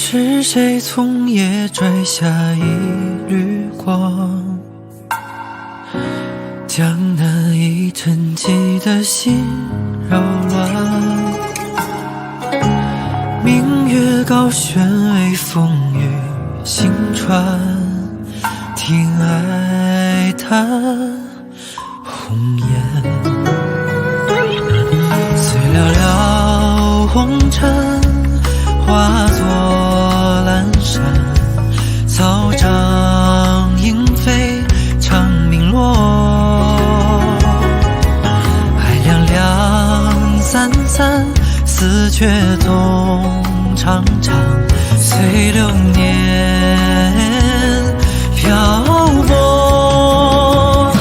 是谁从夜拽下一缕光，将那已沉寂的心扰乱？明月高悬为风雨星川，听哀叹红颜。随寥寥红尘，化作阑珊，草长莺飞长鸣落，爱凉凉散散，思却总长长，随流年漂泊。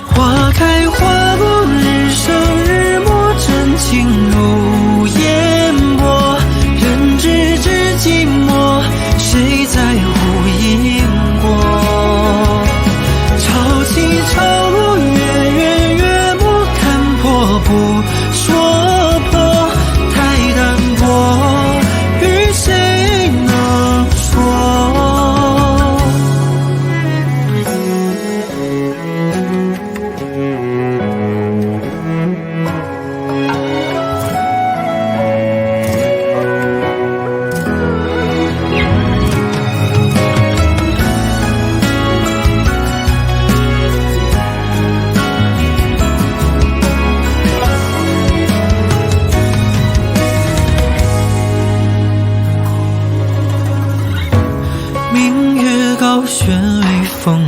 花开花落，日升日没，真情如烟波。人知知寂寞，谁在乎因果？潮起潮落，月圆月没，看破不说破，太淡薄，与谁能说？明月高悬为风